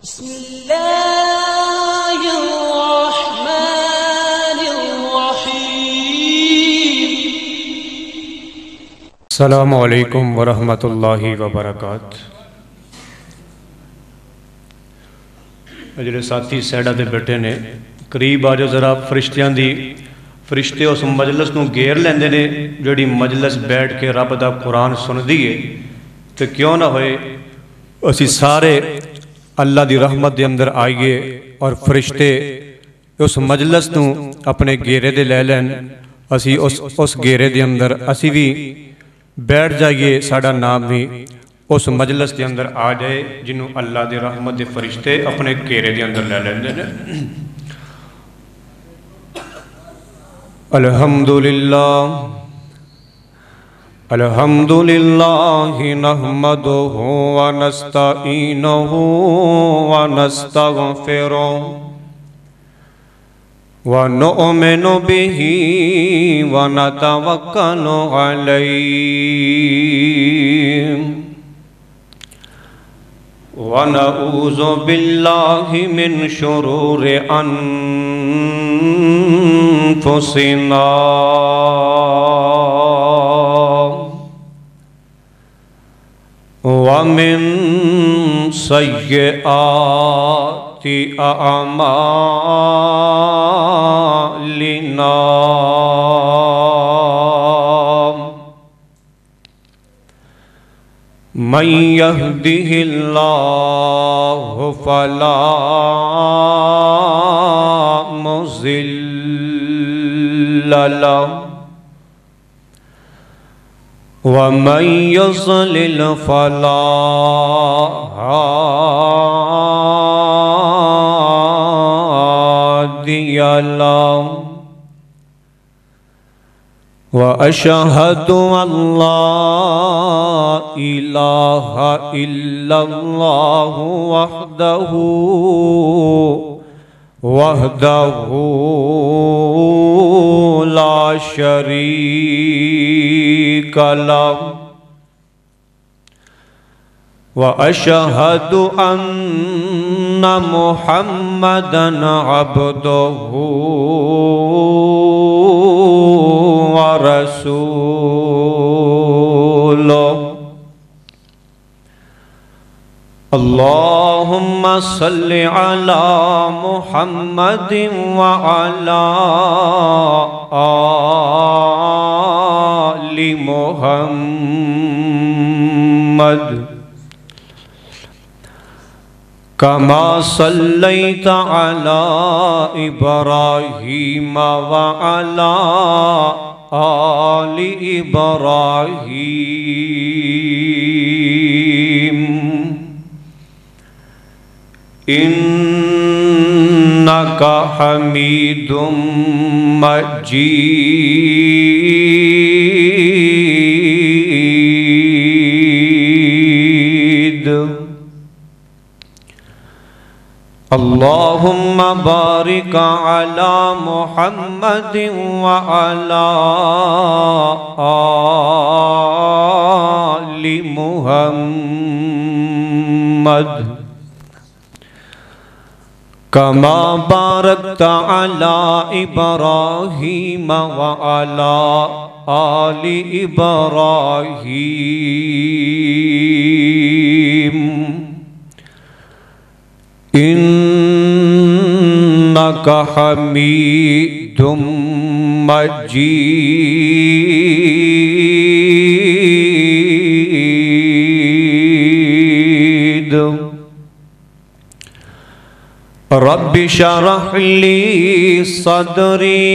अस्सलामु अलैकुम वरहमतुल्लाहि वबरकातुहू। जिहड़े साथी साइडा ते बैठे ने करीब आ जाओ जरा। फरिश्ते उस मजलिस नूं घेर लैंदे ने जिहड़ी मजलिस बैठ के रब दा कुरान सुनदी है। तो क्यों ना होए असी सारे अल्लाह दी रहमत दे अंदर आइए और फरिश्ते उस मजलिस नूं अपने घेरे दे लै लैन। असी उस घेरे दे अंदर असी भी बैठ जाइए, साड़ा नाम भी उस मजलिस के अंदर आ जाए जिन्हों अल्लाह के रहमत के फरिश्ते अपने घेरे के अंदर ले लेंदे ने। अल्हम्दुलिल्लाह अल्हम्दुलिल्लाहि नहमदुहु व नस्तईनुहु व नस्तगफिरुहु व नुअमिनु बिही व नतवक्कलु अलैहि व नऊज़ु बिल्लाहि मिन शुरूरि अनफुसिना व मिन सय्यिआति अअमालिना। मन यहदिहिल्लाहु फला मुज़िल्ल लहु व मन युज़लिल फला हादिय लहु। व अशहदु अल्ला इलाहा इल्लल्लाहु वहदहु ला शरीका लहु व अशहदु अन्ना मुहम्मदन अब्दुहु व रसूलुहु। अल्लाहुम्मा सल्लि अला मुहम्मदिन व अला आलि मुहम्मद कमा सल्लैता अला इब्राहीम व अला आलि इब्राहीम इन्नका हमीदुम मजीद। अल्लाहुम्मा बारिक अला मुहम्मदिन व अला आलि मुहम्मद कमा बारकता अला इब्राहीम व अला आलि इब्राहीम इन्नका हमीदुम मजीद। रब्बि शरह ली सदरी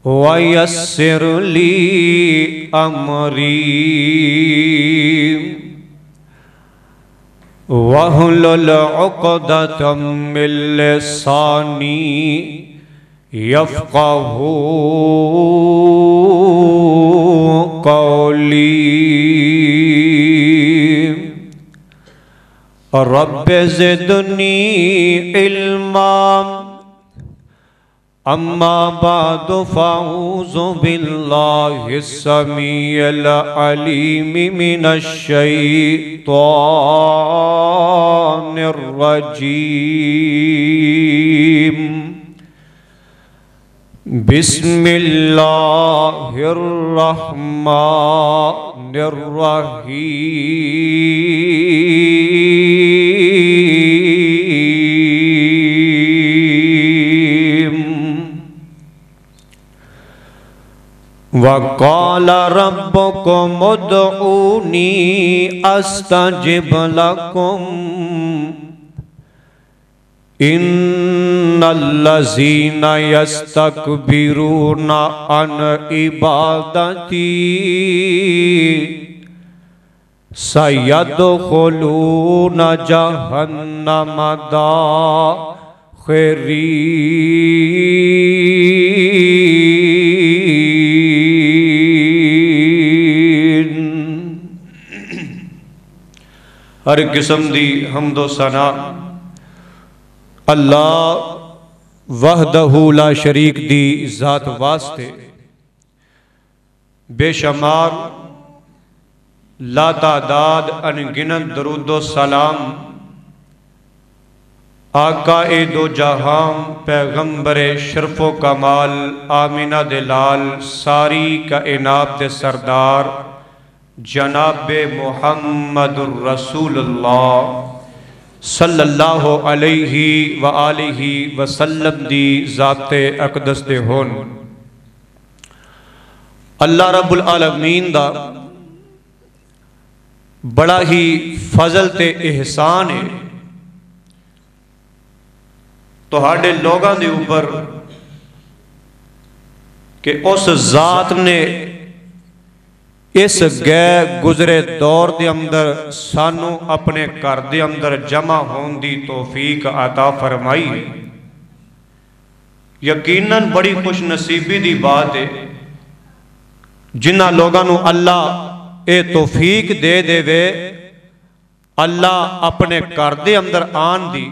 व यस्सिर ली अमरी वहुलुल उक़दतम मिन लिसानी यफ़क़हू क़ौली। रब्बि ज़िदनी इल्मा अम्मा बादु फ़अऊज़ु बिल्लाहिस समीइल अलीम मिनश शैतानिर रजीम। बिस्मिल्लाहिर रहमानिर रहीम। वक़ाल रब्बुकुम उदऊनी अस्तजिब लकुम इन्नल्लज़ीना यस्तकबिरूना अन इबादती सयदखुलूना जहन्नम दाखिरीन। हर किस्म दी हम्दो सना अल्लाह वहदहू ला शरीक दी ज़ात वास्ते बेशुमार लातादाद अनगिनत दरूदो सलाम आका ए दो जहां पैगंबरे शरफो कमाल आमिना दे लाल सारी कायनात दे सरदार जनाबे मुहम्मदुर रसूलुल्लाह सल्लल्लाहु अलैहि व आलिहि वसल्लम दी ज़ाते अक़दस दे होन। अल्लाह रब्बुल आलमीन दा बड़ा ही फजल ते एहसान है तुहाडे लोगां दे ऊपर कि उस ज़ात ने इस गै गुजरे दौर के अंदर सानू अपने घर के अंदर जमा होने की तौफीक अता फरमाई है। यकीनन बड़ी खुश नसीबी की बात है जिन्हां लोगों को अल्लाह ये तौफीक दे देवे अल्लाह अपने घर के अंदर आन दी।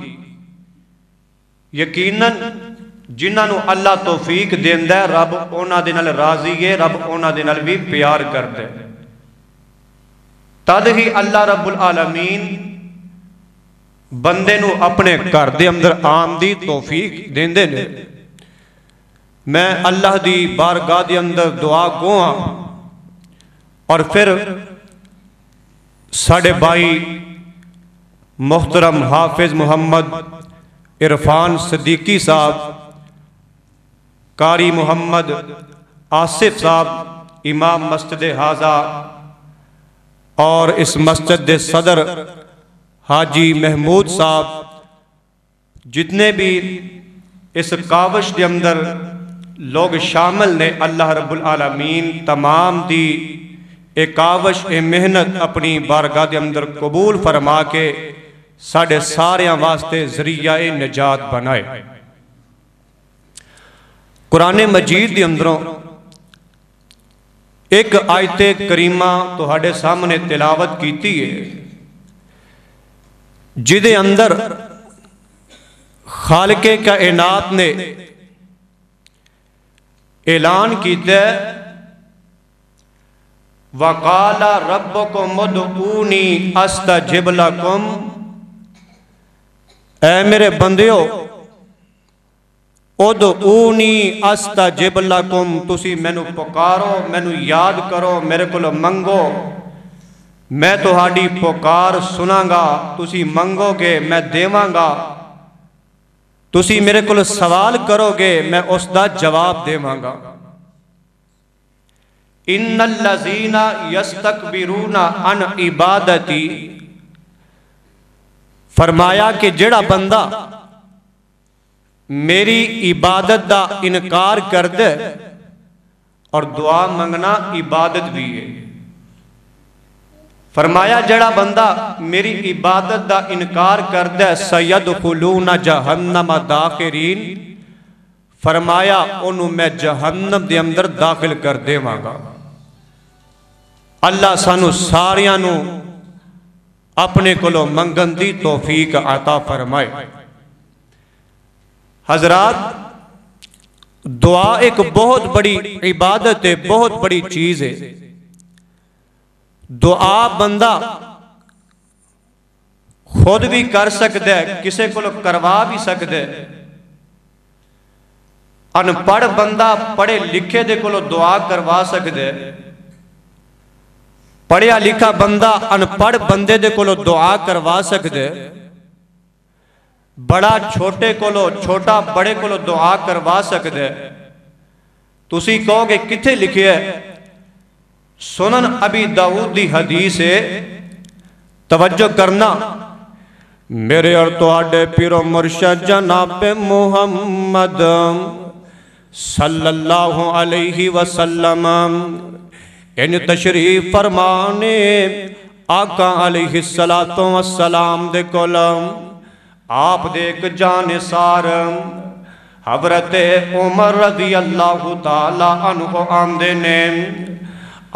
यकीनन जिन्होंने अल्लाह तौफीक देंदा है रब उन्हां दे नाल राजी है, रब उन्हां दे नाल भी प्यार करदा है। तद ही अल्लाह रब्बुल आलमीन बंदे नू अपने घर दे अंदर आन दी तौफीक देंदे ने। मैं अल्लाह दी बारगाह दे अंदर दुआ गोहां और फिर साडे भाई मुहतरम हाफिज मुहम्मद इरफान सिद्दीकी साहब, कारी मुहम्मद आसिफ साहब, इमाम मस्जिद हाजा और इस मस्जिद के सदर हाजी महमूद साहब, जितने भी इस कावश के अंदर लोग शामिल ने, अल्लाह रब्बुल आलमीन तमाम दी एक कावश ए मेहनत अपनी बारगाह के अंदर कबूल फरमा के साढ़े सारियां वास्ते जरिया निजात बनाए। कुरान मजीद के अंदरों एक आयते करीमा तुहाडे सामने तिलावत की है जिदे अंदर खालिके कायनात ने ऐलान किया वकाला रब्बुकुम उदऊनी अस्तजिब लकुम। ऐ मेरे बंदियो उदऊनी अस्तजिब लकुम, तुसी मैनू पुकारो, मैनू याद करो, मेरे को मंगो, मैं तुहाडी पुकार सुनांगा। तुसी मंगोगे मैं देवांगा, तुसी मेरे को सवाल करोगे मैं उसका जवाब देवांगा। इन्नल्लज़ीना यस्तकबिरूना अन इबादती, फरमाया कि जेड़ा बंदा मेरी इबादत का इनकार कर दे, और दुआ मंगना इबादत भी है। फरमाया जेड़ा बंदा मेरी इबादत का इनकार कर दे सयदखुलूना जहन्नम दाखिरीन, फरमाया उन्होंने मैं जहन्नम के अंदर दाखिल कर देवांगा। अल्लाह सानू सारियां नू अपने कोलों मंगन दी तौफीक अता फरमाए। हजरात, दुआ एक बहुत बड़ी इबादत है, बहुत बड़ी चीज है। दुआ बंदा खुद भी कर सकता है, किसी को करवा भी सकता है। अनपढ़ बंदा पढ़े लिखे दे कोलों दुआ करवा सकता है, पढ़िया लिखा बंदा अनपढ़ बंदे दे कोलों दुआ करवा सकता है। बड़ा छोटे कोलों, छोटा बड़े कोलों दुआ करवा सकता है। तुसी कहोगे किथे लिखे है? सुनन अबी दाऊद दी हदीस है, तवज्जो करना। मेरे और तुहाडे पीरो मुर्शद जनाब मुहम्मद सल्लल्लाहु अलैहि वसल्लम इन तशरीफ फरमाने आका अलैहि सलातो वस्सलाम दे कोलम आप देख जाने सार हज़रत उमर रज़ी अल्लाह ताला अन्हु आंदे ने,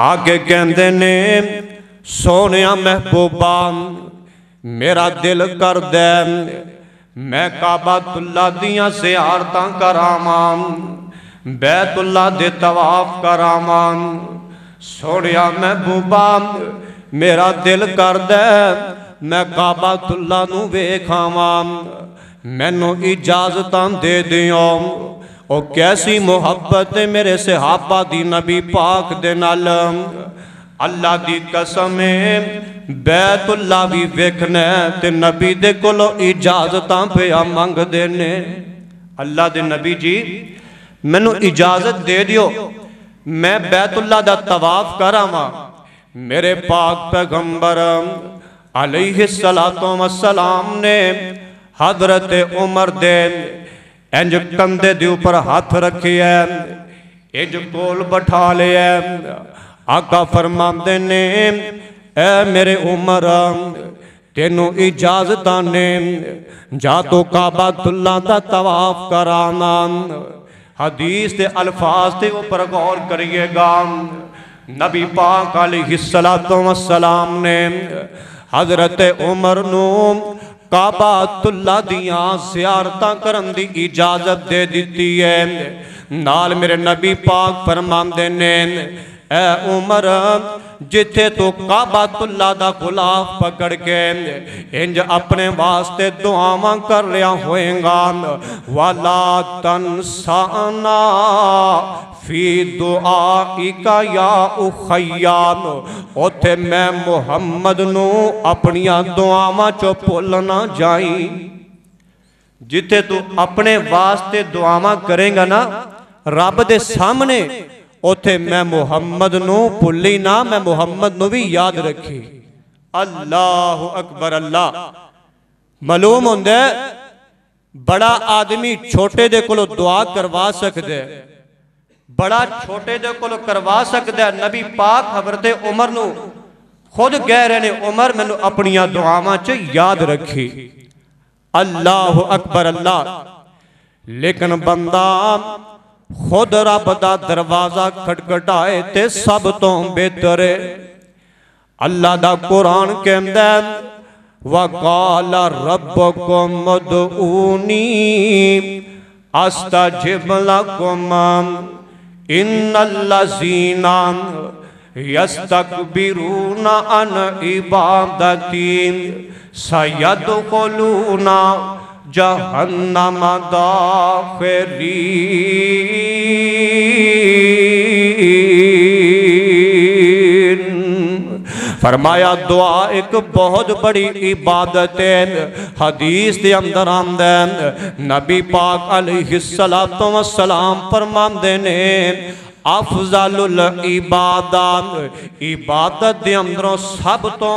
आगे कहंदे ने सोनिया महबूबा मेरा दिल कर दे मैं काबातुल्लाह दियां ज़ियारतां करावां, बैतुल्लाह दे तवाफ करावां। सोनिया महबूबा मेरा दिल कर दे मैं काबातुल्लाह नू वेखावां, मैनू इजाजतां दे दियो। ओ कैसी मुहब्बत है मेरे सहाबा दी नबी पाक दे नाल। अल्लाह दी कसम है बैतुल्लाह भी वेखना ते नबी दे कोलों इजाजतां पिया मंगदे ने। अल्लाह दे नबी जी मैनू इजाजत दे दियो मैं बैतुल्लाह दा तवाफ करावां। मेरे पाक पैगंबर अलैहि सलातो वस्सलाम ने हजरत उमर दे इंज कंधे दे ऊपर हाथ रखे है, इंज कोल बैठा लिया। आका फरमाते ने ऐ मेरे उमर तेनू इजाजत ने जा तो काबातुल्लाह दा तवाफ कराना। हदीस के अल्फाज के ऊपर गौर करिएगा। नबी पाक अलैहिस्सलातु वस्सलाम ने हजरत उमर नू काबातुल्लाह दियां ज़ियारतां करन दी इजाजत दे दी है। नाल मेरे नबी पाक फरमांदे ने ऐ उमर जिथे तो काबातुल्लाह दा गुलाफ पकड़ के इंज अपने वास्ते दुआवां कर रहा होएगा, वाला तनसाना फी दुआइका या उखैया, उथे मैं मुहम्मद नू अपनिया दुआवां चो भुल ना जाई। जिथे तू अपने वास्ते दुआवां करेगा ना रब दे सामने, उथे मैं मुहम्मद नू भुली ना, मैं मुहम्मद नू भी याद रखी। अल्लाह अकबर। अल्लाह मालूम होंदा बड़ा आदमी छोटे दे कोलों दुआ करवा सकदा है, बड़ा छोटे दे कोलों करवा सकदा है। नबी पाक हज़रत उमर नू खुद कह रहे ने उमर मैनू अपनिया दुआवां च याद रखी। अल्लाह अकबर। अल्लाह लेकिन बंदा खुद रब दा दरवाजा खटखटाए ते सब तो बेहतर है। अल्लाह दा कुरान कहंदा वकाल रब्बुकुम उदऊनी अस्तजिब लकुम इन्नल्लज़ीना यस्तकबिरूना अन इबादती सयदखुलूना जहन्नम दाखिरीन। फरमाया दुआ एक बहुत बड़ी इबादत है। हदीस के अंदर आंदा नबी पाक अलैहिस्सलातु वस्सलाम फरमांदे ने अफजलुल इबादत, इबादत दे अंदरों सब तो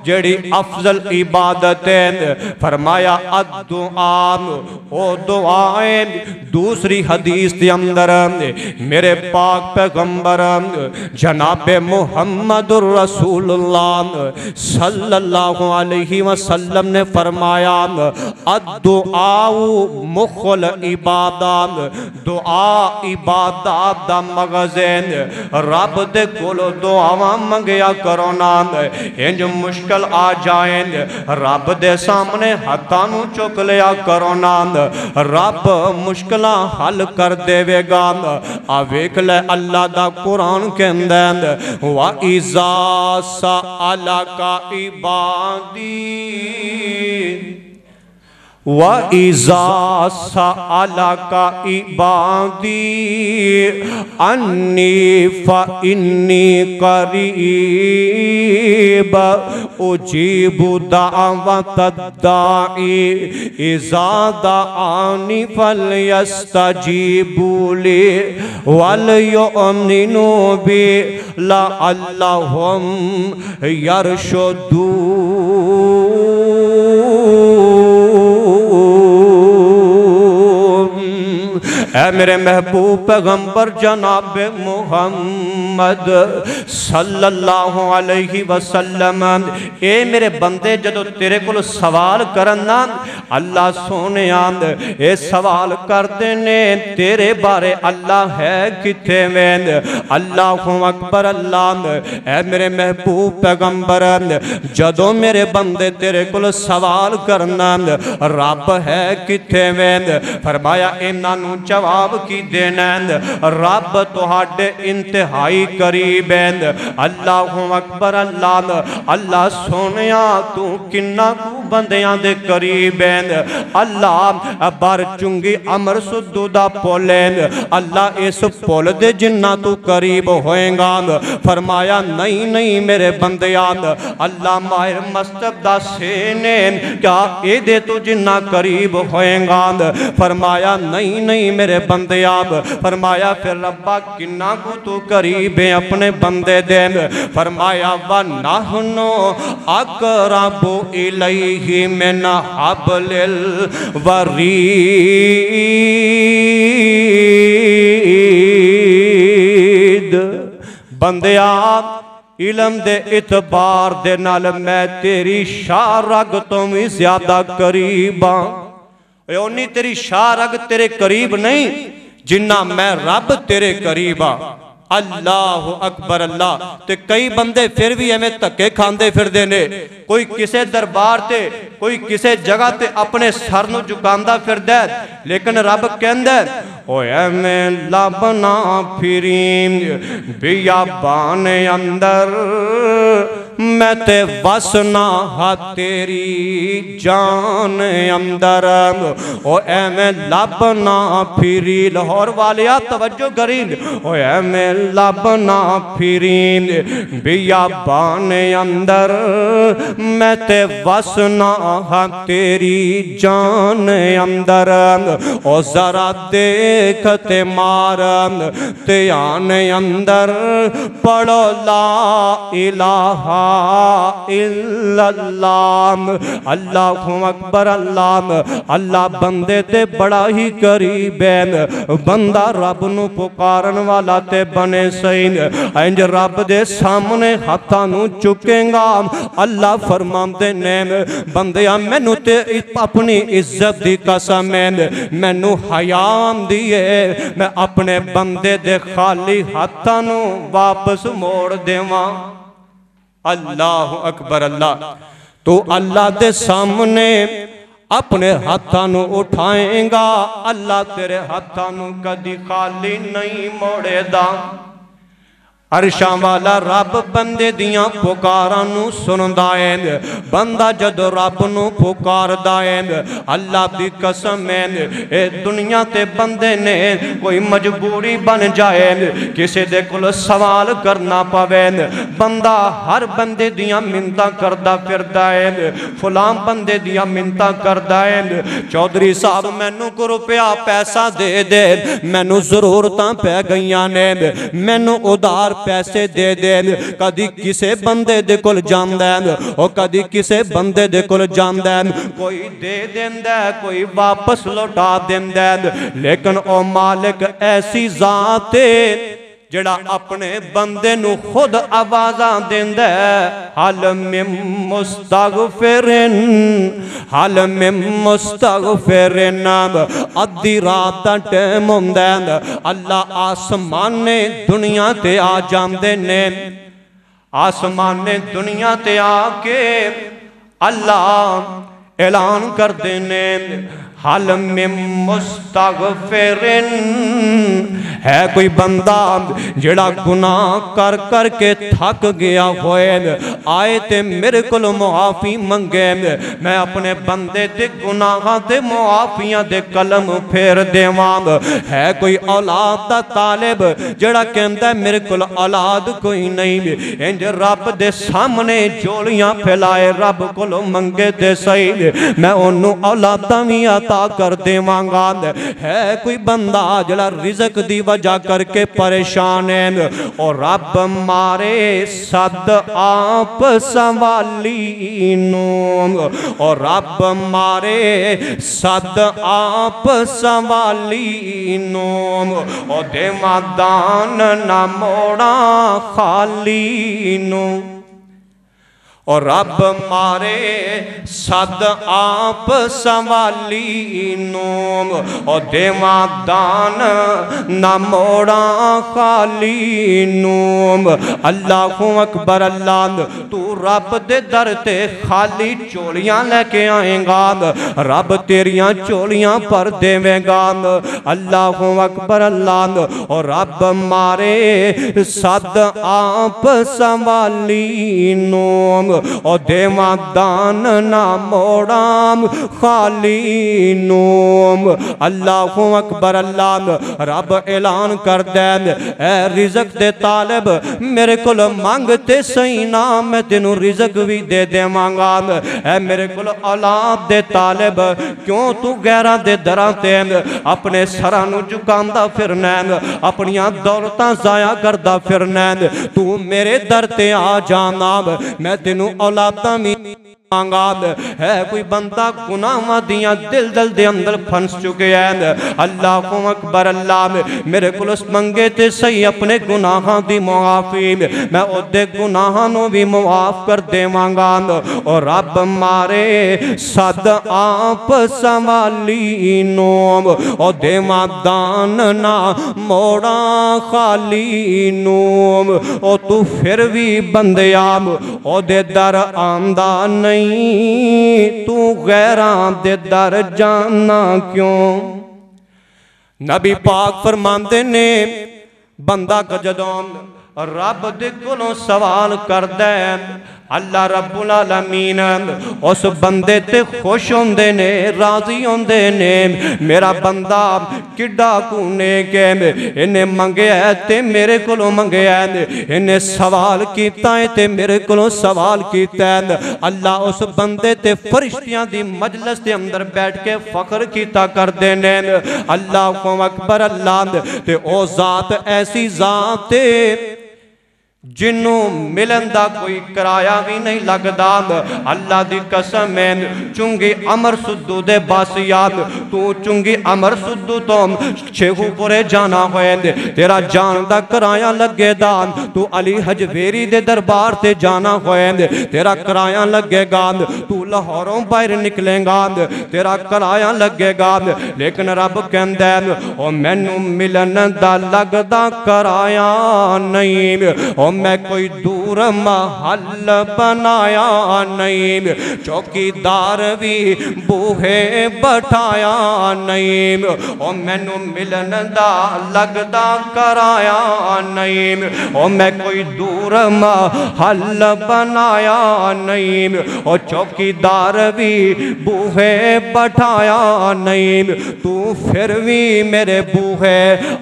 जेड़ी अफजल इबादत है फरमाया अद्दुआ, ओ दुआएं। दूसरी हदीस के अंदर मेरे पाक पैगंबर जनाबे मुहम्मदुर रसूलुल्लाह सल्लल्लाहु अलैहि वसल्लम ने फरमाया अद्दुआ मुखल इबादत, दुआ इबादत दा मगर कागज़ रब दे कोलों दुआवां मंगिया करो ना, इंज मुश्किल आ जाए रब दे सामने हत्थां नूं चुक लिया करो ना, रब मुश्किलां हल कर देवेगा। आ वेख ले अल्लाह दा कुरान कहंदा वा इज़ा सअलका इबादी व इज़ा सअलका इबादी अन्नी फ़इन्नी क़रीब उजीबु दाअवतद दाई इज़ा दआनी फलयस्तजीबू ली वलयुमिनू बी लअल्लहुम यरशुदून। ऐ मेरे महबूब पैगंबर जनाब मुहम्मद सल्लल्लाहु अलैहि वसल्लम, ए मेरे बंदे जदों तेरे कोल सवाल करन ना अल्लाह सोने ए सवाल करते ने तेरे बारे अल्लाह है किथे में, अल्लाहु अकबर अल्लाह। ऐ मेरे महबूब पैगंबर जदों मेरे बंदे तेरे कोल सवाल करना रब है किथे में, फरमाया इन्हां नूं जवाब की देना रब तुहाडे इंतहाई करीब है। अल्लाहु अकबर अल्लाह। अल्लाह सोनिया तू किन्ना कू बंदियां दे करीब है। अल्लाह बर चुंगी अमर सुद्दू दा पुल है, अल्लाह इस पुल दे जिन्ना तू करीब होएगा। फरमाया नहीं नहीं मेरे बंदिया, अल्लाह माहिर मस्तब दा सेने क्या एदे तू जिन्ना करीब होएगा। फरमाया नहीं नहीं मेरे बंदिया, फरमाया फिर रब्बा किन्ना को तू करीब है अपने बंदे दे। फरमाया व नहनु अक़रबु इलैहि मिन हब्लिल वरीद। बंदिया इलम दे इतबार दे नाल मैं तेरी शाह रग तो भी ज्यादा करीब हाँ। ओनी तेरी शाह रग तेरे करीब नहीं जिन्ना मैं रब तेरे करीब आ। अल्लाह अकबर अल्लाह। ते कई बंदे फिर भी एवें धक्के खांदे फिरदे ने, कोई किसे दरबार ते कोई किसे जगह ते अपने सर नूं झुकांदा फिरदा, लेकिन रब कहंदा ओ एवें लबना फिरी बियाबान अंदर मैं ते वसना हा तेरी जान अंदर। ओ एवें लबना फिरी लाहौर वालिया तवज्जो करी, ओ एवें लबना फिरी बियाबान अंदर मैं ते वसना हा तेरी जान अंदर। ओ जरा देख ते मार ध्यान अंदर पढ़ो ला इलाहा इल्लल्लाह। अल्लाहु अकबर अल्लाह। अल्लाह बंदे ते बड़ा ही करीब है। बंदा रब नू पुकारन वाला ते बने सही, इंज रब दे सामने हाथां नू चुकेगा। अल्लाह फरमांदे ने बंदिया मैनू ते अपनी इज्जत दी कसम है, मैनू हया आंदी है मैं अपने बंदे दे खाली हाथां नू वापस मोड़ देवां। अल्लाह अकबर अल्लाह। तो अल्लाह दे सामने अपने हाथां नू उठाएगा, अल्लाह तेरे हाथां नू कदी खाली नहीं मोड़ेदा। अरशां वाला रब बंदे दियां पुकारां नू सुनदा है। बंदा जदों रब नू पुकारदा है अल्लाह दी कसम है ए दुनिया ते बंदे ने कोई मजबूरी बन जाए किसी दे कोल सवाल करना पवे, बंदा हर बंदे दियां मिन्नतां करदा फिरदा है, फलां बंदे दियां मिन्नतां करदा है चौधरी साहब मैनू को रुपया पैसा दे दे, मैनू जरूरतां पै गईयां ने, मैनू उधार पैसे दे दे। कदी किसे बंदे दे कोल जांदा है और कदी किसे बंदे दे कोल जांदा है, कोई दे देंदा है कोई वापस लौटा देंदा है, लेकिन ओ मालिक ऐसी जात है जेड़ा अपने बंदे नू खुद आवाज़ां देंदा है, हल मिन मुस्तगफिरिन, हल मिन मुस्तगफिरिन। अद्धी रात दा टाइम हुंदा है, अल्लाह आसमाने दुनिया ते आ जांदे ने। आसमाने दुनिया ते आके अल्लाह ऐलान करते ने, हल मिन मुस्तगफिरिन, है कोई बंदा जेड़ा गुनाह कर कर के थक गया होए, आए ते मेरे को मुआफ़ी मंगे, मैं अपने बंदे दे गुनाहां ते मुआफ़ियां दे कलम फेर देवां। है कोई औलाद दा तालिब जेड़ा कहंदा मेरे को औलाद कोई नहीं, इंज रब दे सामने झोलियां फैलाए रब को मंगे ते सही, मैं ओनू औलादा भी अता कर देवांगा। है कोई बंदा जेड़ा रिज़्क दी वजह करके परेशान है, और रब मारे सद आप संभाली नू, और रब मारे सद आप संभाली नू, और देवा दान ना मोड़ा खाली नू, और रब मारे सद आप संभाली नू, और देवा दान ना मोड़ा खाली नू। अल्लाहु अकबर अल्लाह, तू रब दे दर ते खाली झोलियां लेके आएगा, रब तेरियां झोलियां भर देवेगा। अल्लाहु अकबर अल्लाह, और रब मारे सद आप संभाली नू, और देवा दान ना मोड़ाम खाली नूम। अल्लाहु अकबर अल्लाह, रब ऐलान कर दे, ऐ रिज़्क दे तालिब मेरे को मंग ते सही ना, मैं तेनू रिज़्क भी दे देवांगा। ऐ मेरे को औलाद दे तालिब क्यों तू गैरां दे दरां ते अपने सरां नू झुकांदा फिरना, अपनियां दौलतां जाया करदा फिरना, तू मेरे दर ते आ जाना, मैं तेनू औलादा भी मांगा। है कोई बंदा गुनाहां दियां दिल दल दे अंदर फंस चुके हैं, अल्लाहु अकबर अल्लाह, मेरे को मंगे ते सही अपने गुनाहां दी मुआफ़ी, मैं ओदे गुनाहां नू भी मुआफ़ कर देवांगा। और रब मारे सद आप संभाली नू, और देवा दान ना मोड़ा खाली नू, और तू फिर भी बंदिया ओदे दर आंदा नहीं, तू गैरां दे दर जाना क्यों। नबी पाक फरमांदे ने, बंदा जदों रब दे कोलों सवाल करदा है, अल्लाह रब्बुल आलमीन उस बंदे ते खुश होंदे ने, राजी होंदे ने। मेरा बंदा किड्डा कूने के इन्हें मंगया ते मेरे कोलों मंगया, इन्हें सवाल किया ते मेरे कोलों सवाल किया। अल्लाह उस बंदे ते फरिश्तियां दी मजलिस के अंदर बैठ के फख्र किया करते ने। अल्लाह अकबर अल्लाह, ते ओ जात ऐसी जात है जिन्हों मिलन दा कोई किराया भी नहीं लगता। अल्लाह दी कसम है, चुंगी अमर सुद्दू दे बस याद, तू चुंगी अमर सुद्दू तो शेखूपुरे जाना होए, तेरा जान दा किराया लगेगा। तू अली हजवेरी दे दरबार से जाना होए, तेरा किराया लगेगा। तू लाहौरों बाहर निकलेगा, तेरा किराया लगेगा। लेकिन रब कहंदा ओ मैनू मिलन दा लगदा किराया नहीं, मैं कोई दूर महल बनाया नहीं, चौकीदार भी बूहे बैठाया नहीं, ओ मैनू मिलन दा लगदा कराया नहीं, ओ मैं कोई दूर महल बनाया नहीं, ओ चौकीदार भी बूहे बैठाया नहीं, तू फिर भी मेरे बूहे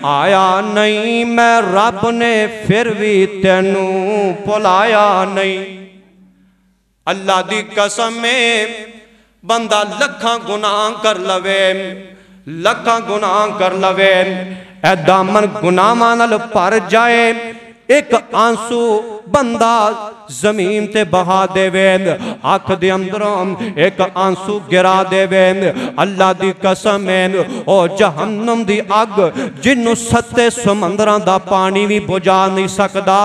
आया नहीं, मैं रब ने फिर भी तेनू भुलाया नहीं। अल्लाह दी कसम में बंदा लखां गुनाह कर लवे, लखां गुनाह कर लवे, ए दामन गुनाहां नाल भर जाए, एक आंसू बंदा जमीन ते बहा देवे, अख दे अंदरों एक आंसू गिरा देवे, अल्लाह दी कसम है ओ जहन्नम दी अग जिन्नू सत्ते समंदरां दा पानी भी बुझा नहीं सकदा,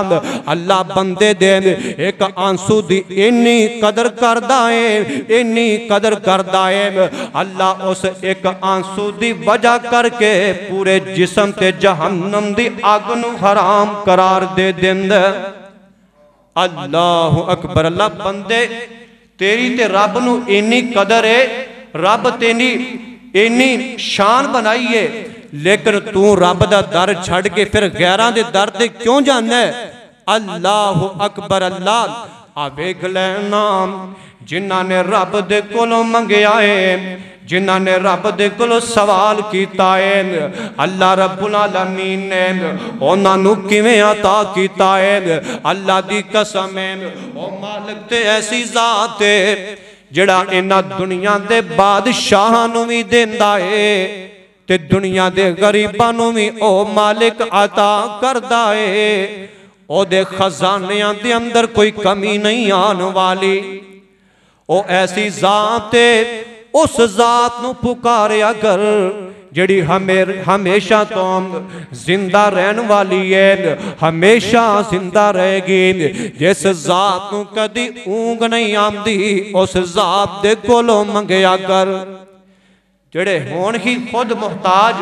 अल्लाह बंदे दे एक आंसू दी इन्नी कदर करदा है, इन्नी कदर करदा है। अल्लाह उस एक आंसू दी वजह करके पूरे जिस्म ते जहन्नम दी अग नू हराम करार दे देंदा। अल्लाह अकबर। अल्लाह बंदे तेरी ते रब नू इन्नी कदर है, रब तेरी इन्नी शान बनाई है, लेकिन तू रब दा दर छड़ के फिर गैरां दे दर ते क्यों जाना है? अल्लाह अकबर। अल्लाह आ वेख लेना जिन्हां ने रब दे कोलों मंगया है, जिन्हां ने रब दे कोलों सवाल कीता है, अल्लाह रब्बुल आलमीन ने उन्हां नू किवें अता कीता है। अल्लाह दी कसम है ओ मालिक ते ऐसी जात है जिहड़ा इन्हां दुनिया दे बादशाहां नू भी देंदा है ते दुनिया दे गरीबां नू भी ओ मालिक अता करदा है। ओदे खजानियां दे अंदर कोई कमी नहीं आने वाली। ओ ऐसी जात है, उस जात नू पुकारिया कर जिहड़ी हमेशा तो जिंदा रहने वाली है, हमेशा जिंदा रहेगी। जिस जात नू कदी ऊंग नहीं आंदी उस जात दे कोलों मंगया कर। जिहड़े होण ही खुद मुहताज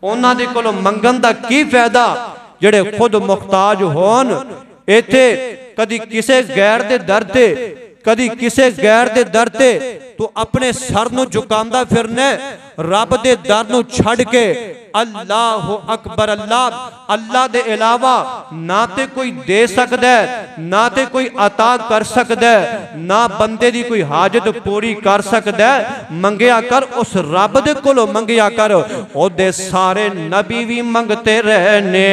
उन्हां दे कोलों मंगण दा की फायदा? जिहड़े खुद मुहताज होन इत्थे कदी किसे गैर दे दर ते, कदी किसे गैर दे दर ते तू अपने सर नू झुकांदा फिरने, रब दे दर नू छड़ के अल्लाह अकबर। अल्लाह अल्लाह दे अलावा ना ते कोई दे सकदा है, ना ते कोई अता कर सकदा है, ना बंदे दी कोई हाजत पूरी कर सकदा है। मंगया कर उस रब दे कोलों मंगया कर। ओदे सारे नबी भी मंगते रहे ने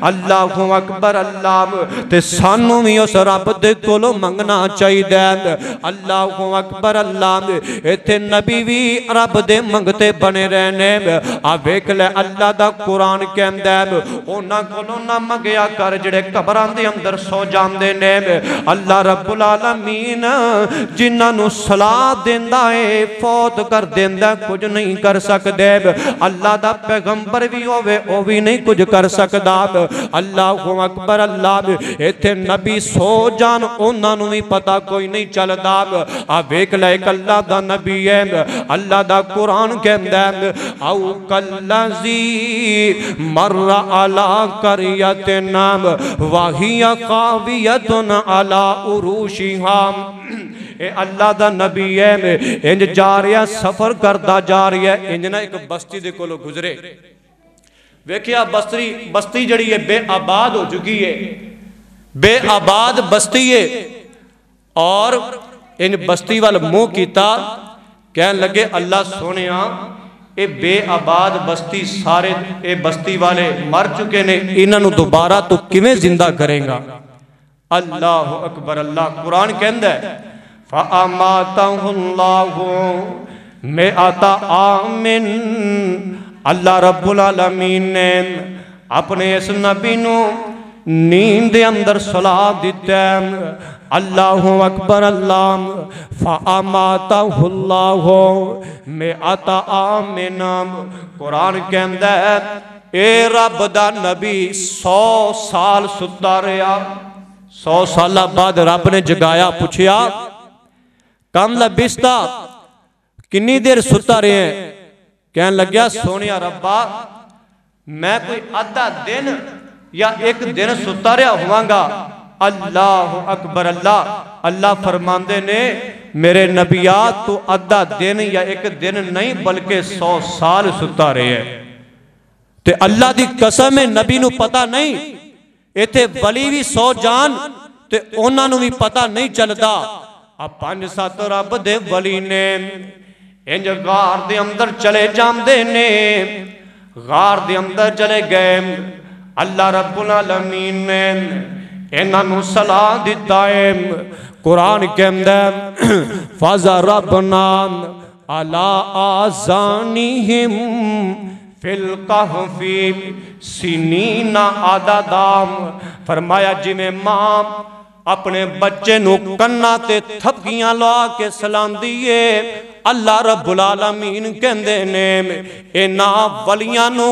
अल्लाह अकबर। अल्लाह ते सानू भी उस रब दे कोलों मंगना चाहिए। अल्लाह अकबर। अल्लाह इत्थे नबी भी रब दे मंगते बने रहने। आ वेख ले अल्लाह दा कुरान कहंदा है उन्हां कोलों ना मंगया कर जिहड़े कबरां दे अंदर सो जांदे ने। अल्लाह रब्बुल आलमीन जिन्हां नू सलाह देंदा है फौत कर देंदा, कुछ नहीं कर सकदे। अल्लाह दा पैगंबर भी होवे ओ भी नहीं कुछ कर सकदा। अल्लाह अकबर। अल्लाह इत्थे नबी सो जान उन्हां नू भी पता कोई नहीं चलदा। आ वेख ले एक अल्लाह दा नबी है, अल्लाह दा कुरान कहंदा है औ कल्लज़ी मर्रा अला करियतिन वहिया कावियतुन अला उरूशिहा। ए अल्लाह दा नबी है, इंज जा रहा सफर करता जा रहा है, इंज ना एक बस्ती दे कोलों गुजरे। वेखिया बस्ती जड़ी है बेआबाद हो चुकी है, बेआबाद बस्ती है। और इन बस्ती वाल मुंह किया, कह लगे अल्लाह सोनिया ये बेआबाद बस्ती सारे ये बस्ती वाले मर चुके ने, इन्हों दोबारा तू किवें जिंदा करेगा? अल्लाह अकबर। अल्लाह कुरान कहंदा है फ़अमातहुल्लाहु मिअता आमिन। अल्लाह रब्बुल आलमीन ने अपने इस नबी नू नींद दे अंदर सलाह दिता। अल्लाह अकबर। अल्लाह फ़अमातहुल्लाहु मिअता आमिन। कुरान कहंदा है ए रब दा नबी 100 साल सुता रहा। 100 साल बाद रब ने जगाया, पूछया कम लबिस्ता, किन्नी देर सुता रहे हैं? कहन लग्या सोनिया रब्बा मैं कोई आधा दिन या एक दिन सुता रहा होवांगा। अल्लाह अकबर। अल्लाह फरमांदे ने मेरे नबिया तू आधा दिन या एक दिन नहीं बल्कि 100 साल सुता रहे है। ते अल्लाह दी कसम है नबी नू पता नहीं, इत्थे वली भी 100 जान ते उन्हां नू भी पता नहीं चलदा। आ 5-7 रब दे वली ने इंज गार दे अंदर चले जांदे ने, गार दे अंदर चले गए। अल्लाह रब्बुल आलमीन ने इन्हां नू सलाह दिता है। कुरान कहंदा फज़रबना अला आज़ानिहिम फिल कहफी सिनीना आदादाम। फरमाया जिमें मां अपने बच्चे नू कन्ना ते थपकियां ला के सलांदी है, अल्लाह रब्बुल आलमीन कहंदे ने इन्हां वलियां नू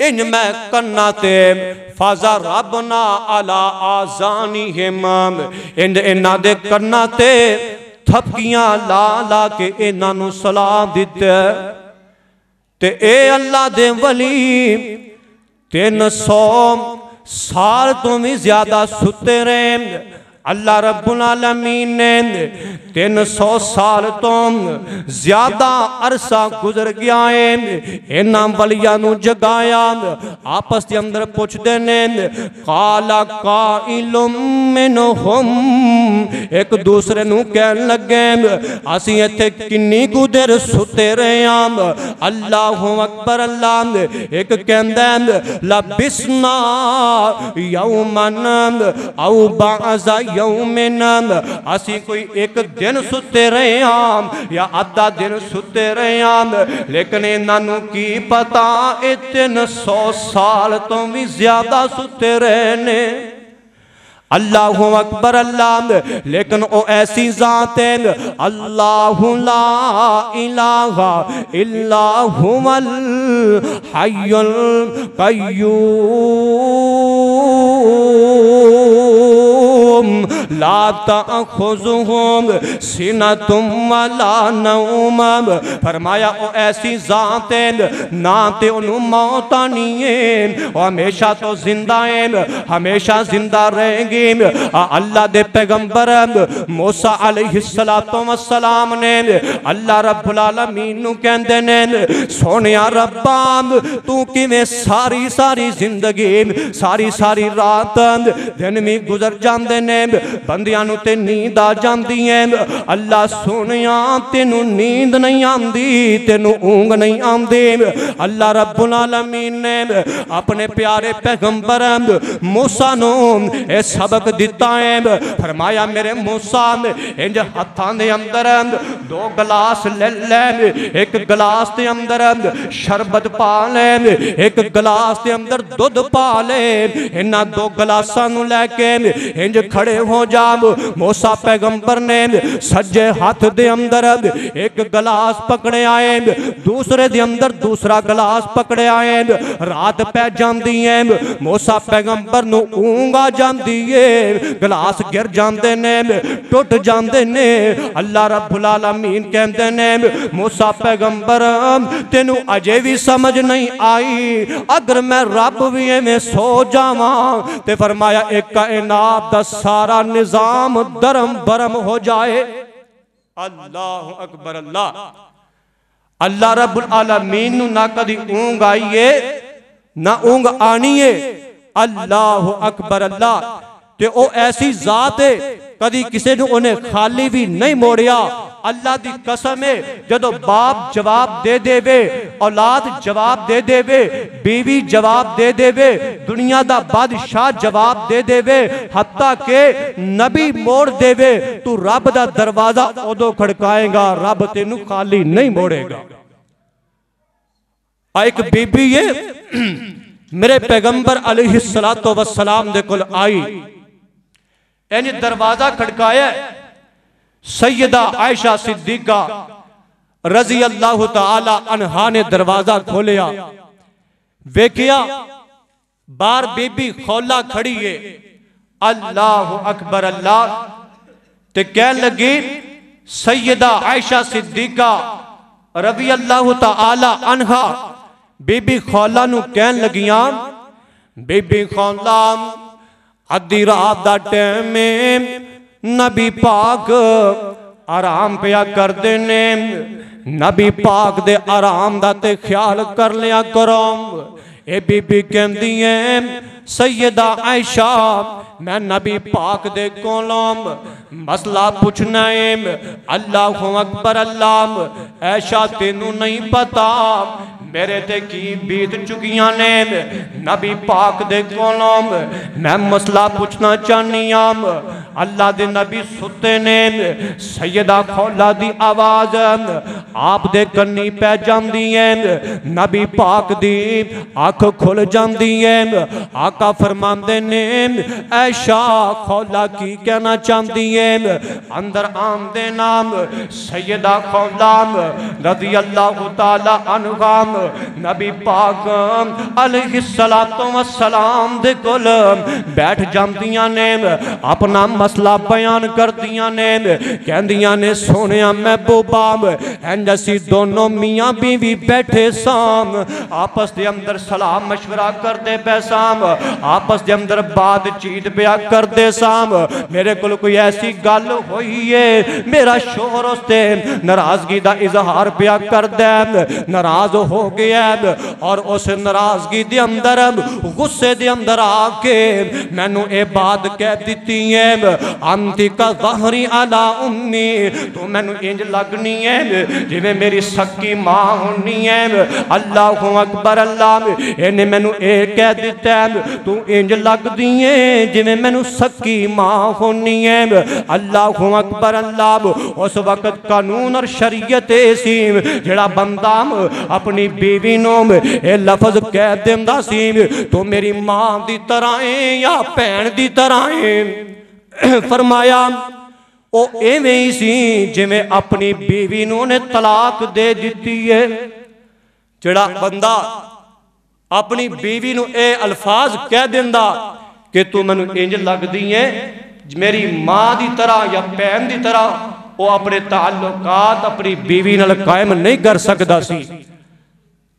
इंज मैं कन्ना ते फाजा रबना अला आज़ानिहिम, इंज इन्हां दे कन्ना ते थपकियां ला ला के इन्हां नू सलाम दिता। ते ए अल्लाह दे वली 300 साल तो भी ज्यादा सुते रहे। अल्लाह रब्बुल आलमीन ने 300 साल तो ज्यादा अरसा गुजर गया है, इन्हां वलियां नू जगाया। आपस के अंदर पुछदे ने काला काइलुम मिनहुम, एक दूसरे नू कहन लगे असी इत्थे किन्नी कु देर सुते रहे हैं। अल्लाहु अकबर। अल्लाह एक कहंदा लबिसना यौमन औ बाज़ा यौमिन, असी कोई एक दिन सुते रहे हैं या आधा दिन सुते रहे हैं, लेकिन इन्हों की पता ये 300 साल तो भी ज्यादा सुते रहे ने। अल्लाहु अकबर। अल्लाह लेकिन वो ऐसी जात है अल्लाहु ला इलाहा इल्ला हुवल हय्युल कय्यूम ला ताखुज़ुहुम सिनतुम वला नौम। फरमाया वो ऐसी जात है ना ते उन्हें मौत आनी है, वो हमेशा तो जिंदा है, हमेशा जिंदा रहेंगे। अल्लाह दे पैगंबर मूसा अलैहिस्सलातो वस्सलाम ने अल्लाह रब्बुल आलमीन नू कहंदे ने सोनिया रब्बा तू किवें सारी सारी जिंदगी सारी सारी रात दिन भी गुजर जांदे ने, बंदियां नू ते नींद आ जांदी है। अल्लाह सोनिया तेनू नींद नहीं आंदी, तेनू ऊंग नहीं आंदी। अल्लाह रब्बुल आलमीन ने अपने प्यारे पैगंबर मूसा नू सबक दिता है। फरमाया मेरे मूसा इंज हथां दे अंदर 2 गिलास ले ले, एक गिलास के अंदर शरबत पा ले, एक गिलास के अंदर दूध पा ले। इन्हां 2 गिलासां नू लैके इंज खड़े हो जा। मूसा पैगंबर ने सज्जे हाथ दे अंदर एक गिलास पकड़े आए, दूसरे दे अंदर दूसरा गिलास पकड़े आए। रात पै जांदी है, मूसा पैगंबर नू ऊंघ आ जांदी है, गिलास गिर जाते ने टुट जाते ने। अल्लाह रब्बुल आलमीन कहते ने मूसा पैगंबर तेनू अजे भी समझ नहीं आई, अगर मैं रब भी एवें सो जावा ते फरमाया एक कायनात दा सारा निजाम धर्म भरम हो जाए। अल्लाह अकबर। अल्लाह रब्बुल आलमीन नू ना कदी ऊंघ आई है ना ऊंघ आनी है। अल्लाह अकबर। अल्लाह ते ओ ऐसी जात है कदी किसी ने उन्हें खाली भी नहीं मोड़िया। अल्लाह दी कसम है जदों बाप जवाब दे देवे, औलाद जवाब दे देवे, बीवी जवाब दे देवे, दुनिया दा बादशाह जवाब दे देवे, हत्ता के नबी मोड़ देवे, तू रब दा दरवाजा उदों खड़काएगा, रब तेनू खाली नहीं मोड़ेगा। एक बीबी है मेरे पैगंबर अलैहिस्सलातो वस्सलाम दे कोल आई, यानी दरवाजा खड़काया। सैयदा आयशा सिद्दीका रजी अल्लाह तआला अन्हा ने दरवाजा खोलिया, वेखिया बार बीबी खौला खड़ी है। अल्लाह अकबर। अल्लाह ते कह लगी सैयदा आयशा सिद्दीका रजी अल्लाह तआला अन्हा बीबी खौला नू कहन लगियां, बीबी खौला अद्धी रात दा टाइम नबी पाक आराम पिया करते ने, नबी पाक दे आराम दा ते ख्याल कर लिया करो। ए बीबी कहंदी है सैयदा आयशा मैं नबी पाक दे कोलों मसला पूछना है। अल्लाह अकबर। अल्लाह ऐशा तेनू नहीं पता मेरे ते की बीत चुकियां ने, नबी पाक दे कोलों मैं मसला पूछना चाहनी। अल्लाह दे नबी सुते ने सैयदा खौला दी आवाज आप दे कन्नी पै जांदी है। नबी पाक दी अख खुल जांदी है। आका फरमांदे ने ऐशा खौला की कहना चाहती है। अंदर आमदे नाम सैयदा खौला रज़ी अल्लाह तआला अन्हा नबी पाक अलैहिस्सलातु वस्सलाम दे कोल बैठ जांदियां ने, अपना मसला बयान करदियां ने, कहंदियां ने सोनिया महबूबा इंज असीं दोनों मियां बीवी बैठे साम, आपस दे अंदर सलाम मशवरा करते पे साम, आपस दे अंदर बातचीत पिया करते साम, मेरे को कोई ऐसी गल हुई है, मेरा शोहर उसते नाराजगी का इजहार पिया करदा है, नाराज हो गया और उस नाराजगी दे अंदर गुस्से दे अंदर आके मैनू ये बात कह दी है अंति का ज़हरी अला उम्मी, तो मैनू इंज लगनी है जिवें मेरी सक्की मां होनी है। अल्लाह अकबर अल्लाह, इन्हें मैनू ये कह दिता है तू इंज लगदी है जिवें मैनू सक्की मां होनी है। अल्लाह अकबर अल्लाह, उस वक्त कानून और शरीयत सी जेड़ा बंदा अपनी बीवी नूं ये लफज कह दिंदा सी तो मेरी मां दी तरह है या भैन दी तरह है। फरमाया ओ एवें ही सी जिवें अपनी बीवी नूं ने तलाक दे दी है। जेड़ा बंदा अपनी बीवी नूं ए अल्फाज कह दिंदा कि तू मैनू इंज लगदी है मेरी मां दी तरह या भैन दी तरह, वो अपने ताल्लुकात अपनी बीवी नाल कायम नहीं कर सकदा सी।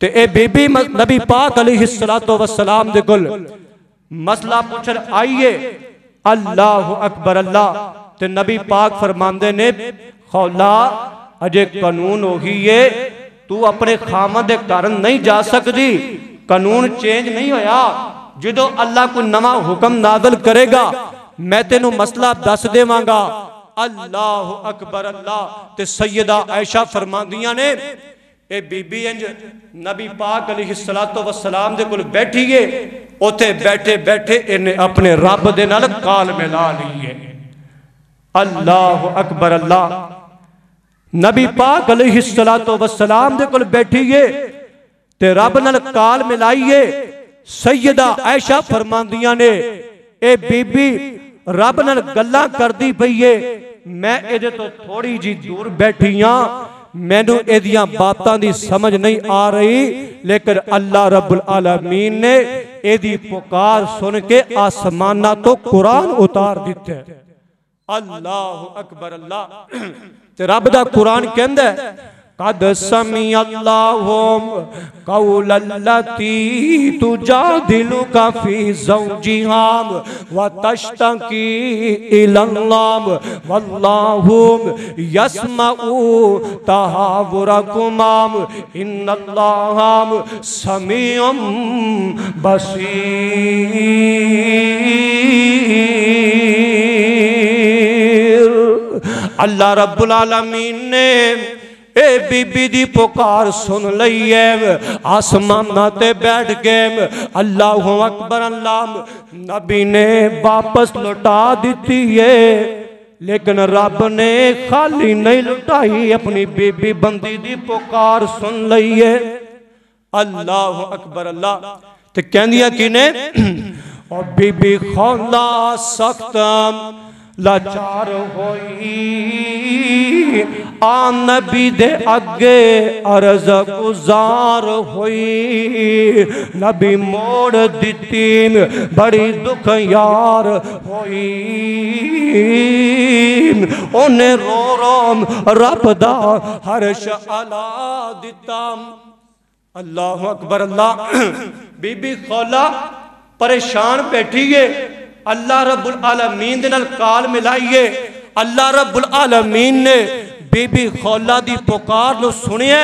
ते ए बीबी नबी पाक अलैहिस्सलातु वस्सलाम दे कोल मसला पूछन आइए। अल्लाह अकबर अल्लाह, ते नबी पाक फरमांदे ने खौला अजे कानून वही है, तू अपने खामद दे घर नहीं जा सकती, कानून चेंज नहीं होया। जो अल्लाह को नवा हुक्म नाज़िल करेगा मैं तेनू मसला दस देवांगा। अल्लाह अकबर अल्लाह, ते सैयदा आयशा फरमांदियां ने ए बीबी इंज नबी पाक अलैहिस्सलातु वस्सलाम दे कोल बैठी है, उथे बैठे बैठे इन्हें अपने रब दे नाल काल मिला ली है। अल्लाह अकबर अल्लाह, नबी पाक अलैहिस्सलातु वस्सलाम दे कोल बैठी है ते रब नाल काल मिलाइए। सैयदा आयशा फरमांदियां ने ए बीबी रब नाल गल्लां करदी पई है, मैं इहदे तो थोड़ी जी दूर बैठी हां, मैनू इहदियां बातां दी समझ नहीं आ रही, लेकिन अल्लाह रब्बुल आलमीन ने इहदी पुकार सुन के आसमाना तो कुरान उतार दिता। अल्लाह अकबर अल्लाह, ते रब दा कुरान कहंदा है कद समी अल्लाहु कौलल्लती तुजादिलुका फी ज़ौजिहा व तश्तकी इलल्लाह वल्लाहु यस्मउ तहावुरकुमा इन्नल्लाहा समीउम बसीर। अल्लाह रब्बुल आलमीन ने ए बीबी दी पुकार सुन लई है, आसमाना ते बैठ के अल्लाह अकबर अल्लाह नबी ने वापस लौटा दी है, लेकिन रब ने खाली नहीं लुटाई, अपनी बीबी बंदी दी पुकार सुन लई है। अल्लाह अकबर अल्लाह, ते कहंदियां कि ने और बीबी खौला सख्त लाचार होई आ नबी दे अगे अर्ज गुजार होई, नबी मोड़ दिती बड़ी दुख यार होई, उन्हें रो रो रब दा हर्ष अला दिता। अल्लाह अकबर अल्लाह, बीबी खौला परेशान बैठी है, अल्लाह रब्बुल आलमीन दे नाल काल मिलाइए। अल्लाह रब्बुल आलमीन ने बीबी खौला दी पुकार नु सुनिया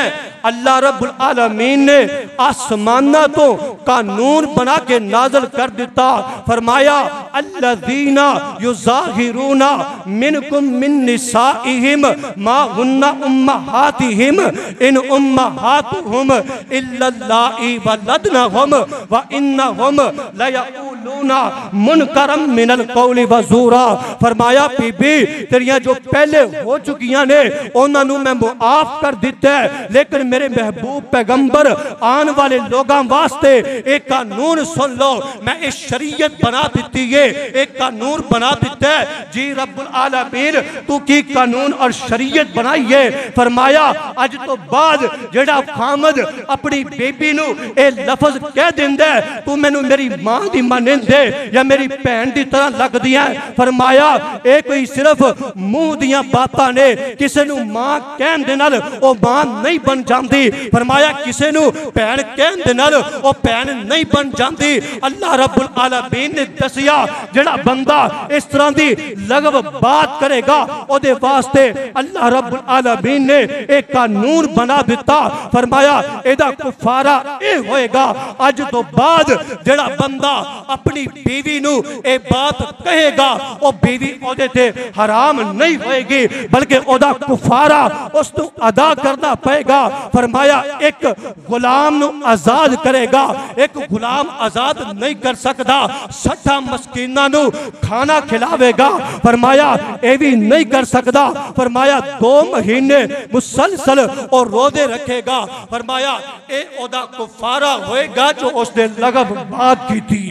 अल्लाह रब्बुल आलमीन ने आसमाना तो कानून बना के नाज़िल कर दिता। फरमाया अल्लज़ीना युज़ाहिरूना मिनकुम मिन निसाइहिम मा हुन्ना उम्महातिहिम इन उम्महातुहुम इल्लल्लाहि वलदनहुम व इन्नहुम लयक़ूलूना मुनकरम मिनल कौलि व ज़ूरा। फरमाया बीबी तेरियां जो पहले हो चुकियां ने उन्होंने मैं मुआफ कर दिता है, लेकिन मेरे महबूब पैगंबर आने वाले लोगों वास्ते एक कानून सुन लो, मैं एक शरीयत बना दी है, एक कानून बना दिता है। जी रब्बुल आलमीन तू की कानून और शरीयत बनाई है। फरमाया अज तो बाद जेड़ा खामद अपनी बेबी नू ए लफज कह दिंदा है तू मैनू मेरी मां दी मानदे या मेरी भैन दी तरह लगदी है। फरमाया ए कोई सिर्फ मुंह दियां बातां ने, किसी नू मां कहन दे नाल ओ मां नहीं बन जाती। फरमाया किसी नू भैन कहन दे नाल ओ भैन नहीं बन जाती। अल्लाह रब्बुल आलमीन ने दसिया जेड़ा बंदा इस तरह दी लगव बात करेगा ओदे वास्ते अल्लाह रब्बुल आलमीन ने एक कानून बना दिता। फरमाया एदा कुफारा ए होएगा, अज तो बाद जेड़ा बंदा अपनी बीवी नू ए बात कहेगा ओ बीवी ओदे ते हराम नहीं होएगी, बल्कि ओदा कुफारा उसको अदा करना पड़ेगा। फरमाया एक गुलाम नू आजाद करेगा, एक गुलाम आजाद नहीं कर सकता। 60 मस्कीना नू खाना खिलावेगा, फरमाया ये भी नहीं कर सकता। फरमाया 2 महीने मुसलसल और रोजे रखेगा, फरमाया ए ओदा कुफारा होएगा जो उसने लगब बात की थी।